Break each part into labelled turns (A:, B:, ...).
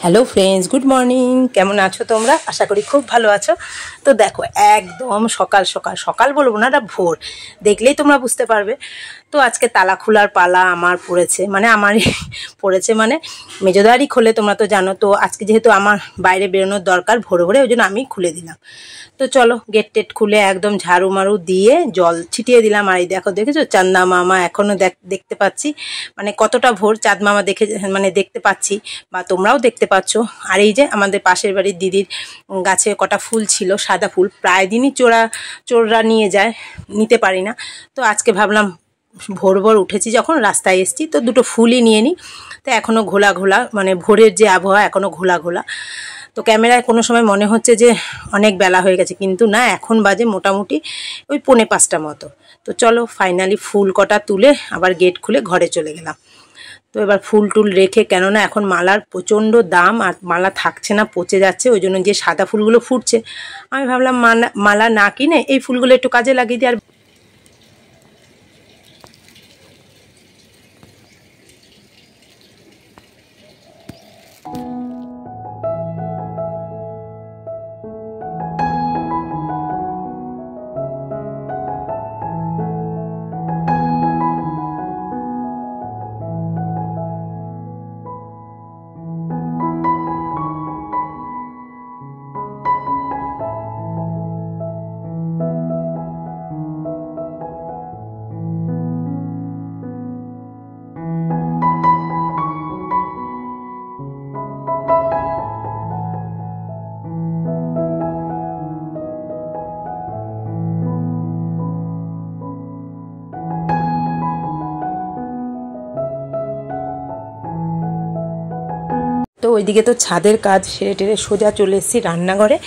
A: Hello friends, good morning. কেমন আছো তোমরা? আশা করি খুব ভালো আছো। তো দেখো, একদম সকাল সকাল, সকাল বলবো না, এটা ভোর, দেখলেই তোমরা বুঝতে পারবে। তো আজকে তালা খোলার পালা আমার পড়েছে, মানে আমারই পড়েছে, মানে মেজদারই খোলে, তোমরা তো জানো। তো আজকে যেহেতু আমার বাইরে বেরোনোর দরকার ভোরে ভোরে, ওই জন্য আমি খুলে দিলাম। তো চলো, গেট টেট খুলে একদম ঝাড়ু মারু দিয়ে জল ছিটিয়ে দিলাম। আর এই দেখো, দেখেছো চাঁদা মামা এখনো দেখতে পাচ্ছি, মানে কতটা ভোর চাঁদ মামা মানে দেখতে পাচ্ছি, বা তোমরাও দেখতে পাচ্ছ। আর এই যে আমাদের পাশের বাড়ির দিদির গাছে কটা ফুল ছিল, সাদা ফুল, প্রায় দিনই চোররা নিয়ে যায়, নিতে পারি না। তো আজকে ভাবলাম ভোর ভোর উঠেছি যখন, রাস্তায় এসছি, তো দুটো ফুলই নিয়ে নিই। তো এখনও ঘোলা ঘোলা, মানে ভোরের যে আবহাওয়া এখনও ঘোলা ঘোলা। তো ক্যামেরায় কোনো সময় মনে হচ্ছে যে অনেক বেলা হয়ে গেছে, কিন্তু না, এখন বাজে মোটামুটি ওই 4:45 মতো। তো চলো, ফাইনালি ফুল কটা তুলে আবার গেট খুলে ঘরে চলে গেলাম। তো এবার ফুল টুল রেখে, কেননা এখন মালার প্রচণ্ড দাম, আর মালা থাকছে না, পচে যাচ্ছে, ওই জন্য যে সাদা ফুলগুলো ফুটছে, আমি ভাবলাম মালা না কিনে এই ফুলগুলো একটু কাজে লাগিয়ে দিই। আর তো ওইদিকে তো ছাদের কাজ সেরে টেরে সোজা চলে এসেছি রান্নাঘরে।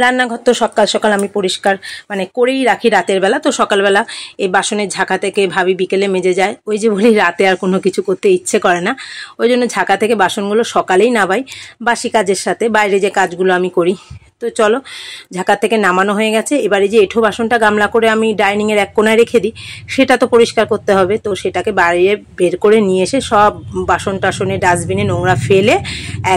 A: রান্নাঘর তো সকাল সকাল আমি পরিষ্কার মানে করেই রাখি রাতের বেলা। তো সকালবেলা এই বাসনের ঝাঁকা থেকে ভাবি বিকেলে মেজে যায়, ওই যে বলি রাতে আর কোনো কিছু করতে ইচ্ছে করে না, ওই জন্য ঝাঁকা থেকে বাসনগুলো সকালেই নামাই বাসি কাজের সাথে, বাইরে যে কাজগুলো আমি করি। তো চলো, ঝাঁকা থেকে নামানো হয়ে গেছে। এবারে যে এঁঠো বাসনটা গামলা করে আমি ডাইনিংয়ের এক কোনায় রেখে দিই, সেটা তো পরিষ্কার করতে হবে। তো সেটাকে বাইরে বের করে নিয়ে এসে সব বাসন টাসনে ডাস্টবিনে নোংরা ফেলে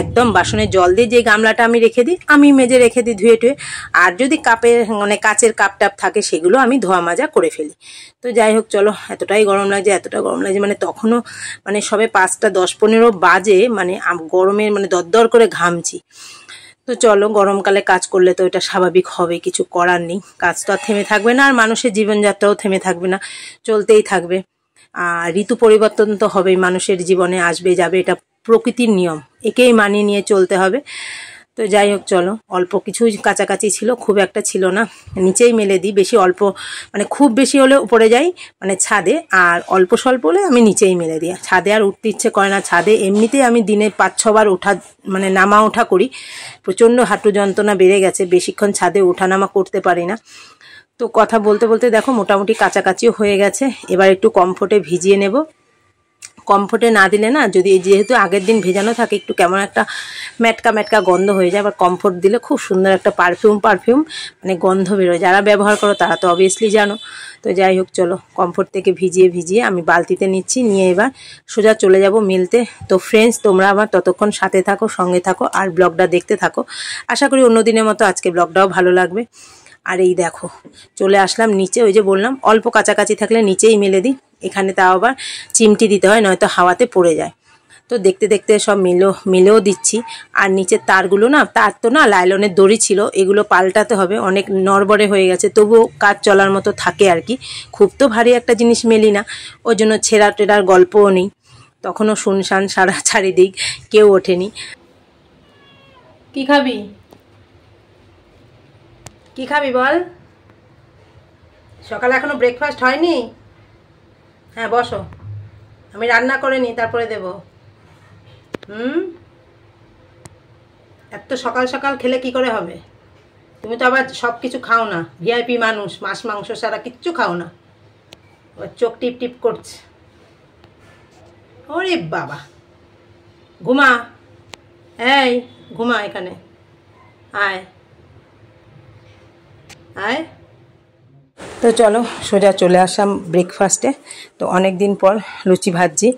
A: একদম বাসনে জল দিয়ে যে গামলাটা আমি রেখে দিই, আমি মেজে রেখে দিই ধুয়ে টুয়ে। আর যদি কাপের মানে কাচের কাপ টাপ থাকে, সেগুলো আমি ধোয়া মাজা করে ফেলি। তো যাই হোক, চলো, এতটা গরম লাগছে, মানে তখনও মানে সবে 5টা 10-15 বাজে, মানে গরমের মানে দরদর করে ঘামছি। তো চলো, গরমকালে কাজ করলে তো এটা স্বাভাবিক হবে, কিছু করার নেই, কাজ তো আর থেমে থাকবে না, আর মানুষের জীবনযাত্রাও থেমে থাকবে না, চলতেই থাকবে। আর ঋতু পরিবর্তন তো হবেই, মানুষের জীবনে আসবে যাবে, এটা প্রকৃতির নিয়ম, একেই মানিয়ে নিয়ে চলতে হবে। তো যাই হোক, চলো, অল্প কিছুই কাছাকাছি ছিল, খুব একটা ছিল না, নিচেই মেলে দিই। বেশি অল্প মানে খুব বেশি হলে উপরে যাই মানে ছাদে, আর অল্প স্বল্প হলে আমি নিচেই মেলে দিই। ছাদে আর উঠতে ইচ্ছে করে না, ছাদে এমনিতেই আমি দিনে 5-6 বার ওঠা মানে নামা ওঠা করি, প্রচণ্ড হাঁটু যন্ত্রণা বেড়ে গেছে, বেশিক্ষণ ছাদে ওঠা নামা করতে পারি না। তো কথা বলতে বলতে দেখো মোটামুটি কাছাকাছিও হয়ে গেছে। এবার একটু কমফোর্টে ভিজিয়ে নেব। কমফোর্টে না দিলে না, যদি যেহেতু আগের দিন ভেজানো থাকে, একটু কেমন একটা ম্যাটকা ম্যাটকা গন্ধ হয়ে যায়। আবার কমফোর্ট দিলে খুব সুন্দর একটা পারফিউম মানে গন্ধ বেরোয়, যারা ব্যবহার করো তারা তো অবভিয়াসলি জানো। তো যাই হোক, চলো, কমফোর্ট থেকে ভিজিয়ে আমি বালতিতে নিচ্ছি, নিয়ে এবার সোজা চলে যাব মিলতে। তো ফ্রেন্ডস, তোমরা আবার ততক্ষণ সাথে থাকো, সঙ্গে থাকো, আর ব্লগটা দেখতে থাকো। আশা করি অন্য দিনের মতো আজকে ব্লগটাও ভালো লাগবে। আর এই দেখো, চলে আসলাম নিচে। ওই যে বললাম অল্প কাছাকাছি থাকলে নিচেই মেলে দিই, এখানে তাও আবার চিমটি দিতে হয়, নয়তো হাওয়াতে পড়ে যায়। তো দেখতে দেখতে সব মেলেও দিচ্ছি। আর নিচের তারগুলো না, তার তো না, লাইলনের দড়ি ছিল, এগুলো পাল্টাতে হবে, অনেক নড়বড়ে হয়ে গেছে, তবুও কাজ চলার মতো থাকে আর কি। খুব তো ভারী একটা জিনিস মেলি না, ওই জন্য ছেঁড়া টেরার গল্পও নেই। তখনও শুনশান সারা চারিদিক, কেউ ওঠেনি। কি খাবি বল? সকালে এখনো ব্রেকফাস্ট হয়নি? হ্যাঁ, বসো, আমি রান্না করে নিই, তারপরে দেবো। এত সকাল সকাল খেলে কি করে হবে? তুমি তো আবার সব কিছু খাও না, ভিআইপি মানুষ, মাছ মাংস ছাড়া কিচ্ছু খাও না। ওর চোখ টিপ টিপ করছে। ওরে বাবা, ঘুমা, এই ঘুমা, এখানে আয় আয়। তো চলো, সোজা চলে আসলাম ব্রেকফাস্টে। তো অনেক দিন পর লুচি ভাজছি,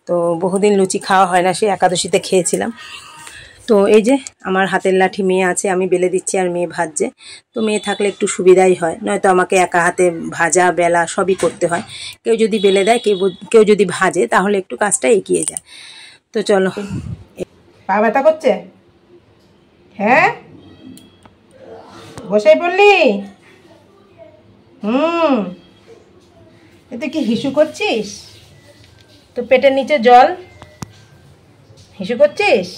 A: তো বহুদিন লুচি খাওয়া হয় না, সেই একাদশীতে খেয়েছিলাম। তো এই যে আমার হাতের লাঠি মেয়ে আছে, আমি বেলে দিচ্ছি আর মেয়ে ভাজছে। তো মেয়ে থাকলে একটু সুবিধাই হয়, নয়তো আমাকে একা হাতে ভাজা বেলা সবই করতে হয়। কেউ যদি বেলে দেয়, কেউ যদি ভাজে, তাহলে একটু কাজটা এগিয়ে যায়। তো চলো। পা ব্যথা করছে? হ্যাঁ, বসে পড়লি? তুই কি হিসু করছিস? তো পেটের নিচে জল, হিসু করছিস?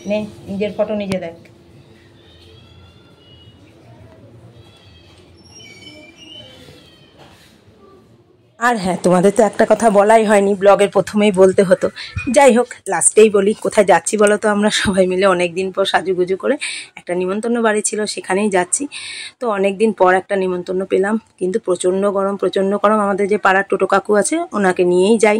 A: নে, নিজের ফটো নিজে দেখ। আর হ্যাঁ, তোমাদের তো একটা কথা বলাই হয়নি, ব্লগের প্রথমেই বলতে হতো। যাই হোক, লাস্টেই বলি, কোথায় যাচ্ছি বলো তো? আমরা সবাই মিলে অনেক দিন পর সাজুগুজু করে একটা নিমন্ত্রণ বাড়ি ছিল, সেখানেই যাচ্ছি। তো অনেক দিন পর একটা নিমন্ত্রণ পেলাম, কিন্তু প্রচণ্ড গরম, প্রচণ্ড গরম। আমাদের যে পাড়ার টোটো কাকু আছে, ওনাকে নিয়েই যাই,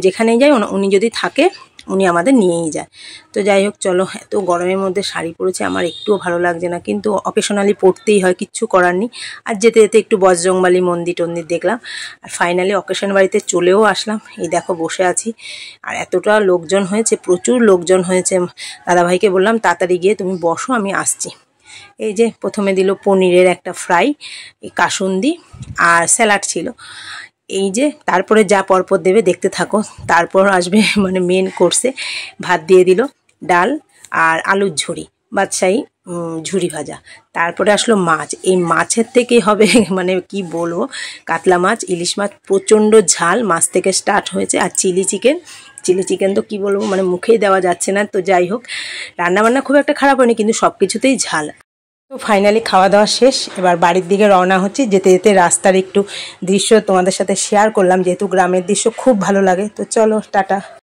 A: যেখানেই যাই উনি যদি থাকে উনি আমাদের নিয়েই যায়। তো যাই হোক, চলো। এত গরমের মধ্যে শাড়ি পরেছে, আমার একটুও ভালো লাগছে না, কিন্তু অকেশনালি পরতেই হয়, কিচ্ছু করার নেই। আর যেতে যেতে একটু বজরংবালি মন্দির টন্দির দেখলাম, আর ফাইনালি অকেশন বাড়িতে চলেও আসলাম। এই দেখো বসে আছি, আর এতটা লোকজন হয়েছে, প্রচুর লোকজন হয়েছে। দাদাভাইকে বললাম তাড়াতাড়ি গিয়ে তুমি বসো, আমি আসছি। এই যে প্রথমে দিল পনিরের একটা ফ্রাই, কাসুন্দি আর স্যালাড ছিল। এই যে তারপরে যা পরপর দেবে দেখতে থাকো। তারপর আসবে মানে মেন কোর্সে, ভাত দিয়ে দিল, ডাল আর আলুর ঝুড়ি, বাদশাহী ঝুড়ি ভাজা। তারপরে আসলো মাছ। এই মাছের থেকে হবে মানে কি বলবো, কাতলা মাছ, ইলিশ মাছ, প্রচণ্ড ঝাল মাছ থেকে স্টার্ট হয়েছে। আর চিলি চিকেন তো কি বলবো, মানে মুখেই দেওয়া যাচ্ছে না। তো যাই হোক, রান্নাবান্না খুব একটা খারাপ হয়নি, কিন্তু সব কিছুতেই ঝাল। তো ফাইনালি খাওয়া দাওয়া শেষ, এবার বাড়ির দিকে রওনা হচ্ছে। যেতে যেতে রাস্তার একটু দৃশ্য তোমাদের সাথে শেয়ার করলাম, যেহেতু গ্রামের দৃশ্য খুব ভালো লাগে। তো চলো, টাটা।